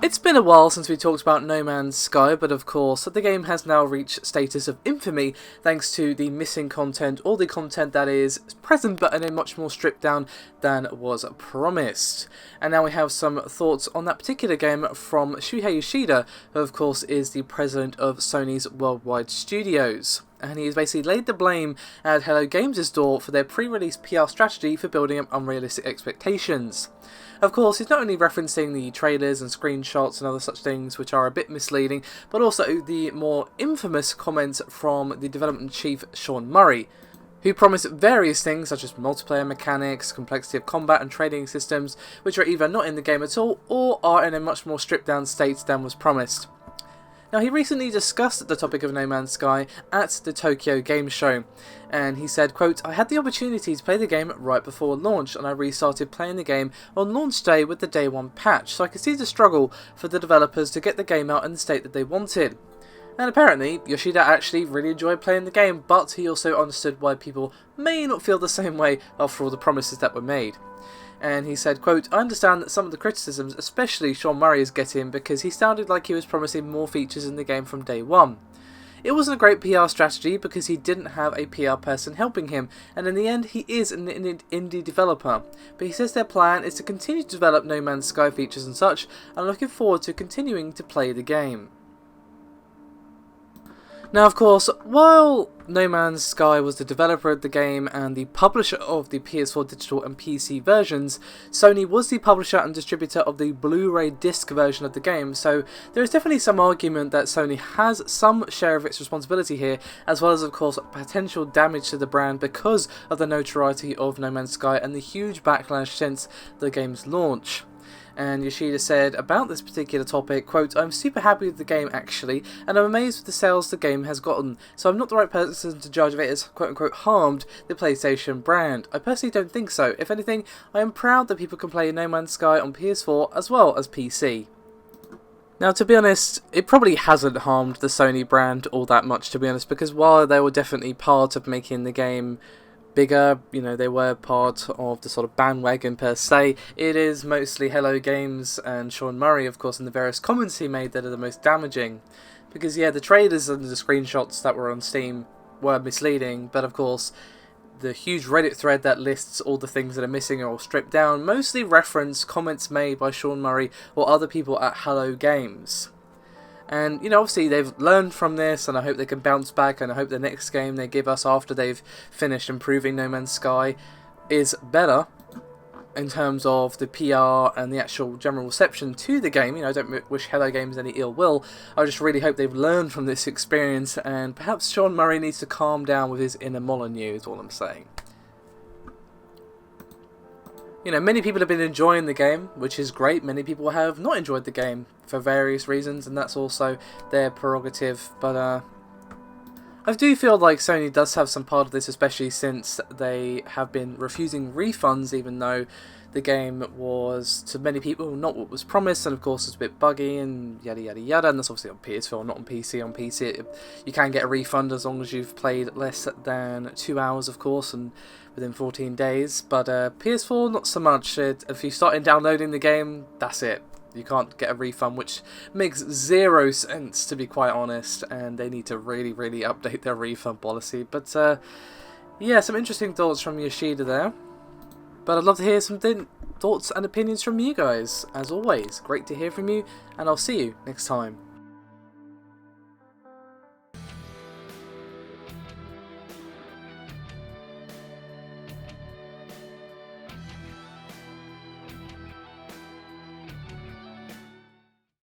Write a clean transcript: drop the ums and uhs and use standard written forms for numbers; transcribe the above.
It's been a while since we talked about No Man's Sky, but of course the game has now reached status of infamy thanks to the missing content, or the content that is present but in a much more stripped down than was promised. And now we have some thoughts on that particular game from Shuhei Yoshida, who of course is the president of Sony's worldwide studios. And he has basically laid the blame at Hello Games' door for their pre-release PR strategy for building up unrealistic expectations. Of course, he's not only referencing the trailers and screenshots and other such things which are a bit misleading, but also the more infamous comments from the development chief Sean Murray, who promised various things such as multiplayer mechanics, complexity of combat and trading systems, which are either not in the game at all or are in a much more stripped down state than was promised. Now, he recently discussed the topic of No Man's Sky at the Tokyo Game Show, and he said, quote, "I had the opportunity to play the game right before launch, and I restarted playing the game on launch day with the day one patch, so I could see the struggle for the developers to get the game out in the state that they wanted." And apparently, Yoshida actually really enjoyed playing the game, but he also understood why people may not feel the same way after all the promises that were made. And he said, quote, "I understand that some of the criticisms, especially Sean Murray, is getting because he sounded like he was promising more features in the game from day one. It wasn't a great PR strategy because he didn't have a PR person helping him, and in the end he is an indie developer. But he says their plan is to continue to develop No Man's Sky features and such, and I'm looking forward to continuing to play the game." Now, of course, while No Man's Sky was the developer of the game and the publisher of the PS4 digital and PC versions, Sony was the publisher and distributor of the Blu-ray disc version of the game, so there is definitely some argument that Sony has some share of its responsibility here, as well as, of course, potential damage to the brand because of the notoriety of No Man's Sky and the huge backlash since the game's launch. And Yoshida said about this particular topic, quote, "I'm super happy with the game actually, and I'm amazed with the sales the game has gotten, so I'm not the right person to judge if it has quote-unquote harmed the PlayStation brand. I personally don't think so. If anything, I am proud that people can play No Man's Sky on PS4 as well as PC." Now, to be honest, it probably hasn't harmed the Sony brand all that much, to be honest, because while they were definitely part of making the game bigger, you know, they were part of the sort of bandwagon per se, it is mostly Hello Games and Sean Murray, of course, and the various comments he made that are the most damaging. Because, yeah, the trailers and the screenshots that were on Steam were misleading, but of course, the huge Reddit thread that lists all the things that are missing or stripped down mostly reference comments made by Sean Murray or other people at Hello Games. And, you know, obviously they've learned from this, and I hope they can bounce back, and I hope the next game they give us after they've finished improving No Man's Sky is better in terms of the PR and the actual general reception to the game. You know, I don't wish Hello Games any ill will. I just really hope they've learned from this experience, and perhaps Sean Murray needs to calm down with his inner Molyneux, is all I'm saying. You know, many people have been enjoying the game, which is great. Many people have not enjoyed the game for various reasons, and that's also their prerogative. But I do feel like Sony does have some part of this, especially since they have been refusing refunds, even though the game was, to many people, not what was promised, and of course it's a bit buggy and yada yada yada, and that's obviously on PS4, not on PC. On PC, you can get a refund as long as you've played less than 2 hours, of course, and within 14 days, but PS4, not so much. If you start downloading the game, that's it. You can't get a refund, which makes zero sense, to be quite honest, and they need to really, really update their refund policy. But yeah, some interesting thoughts from Yoshida there. But I'd love to hear some thoughts and opinions from you guys. As always, great to hear from you, and I'll see you next time.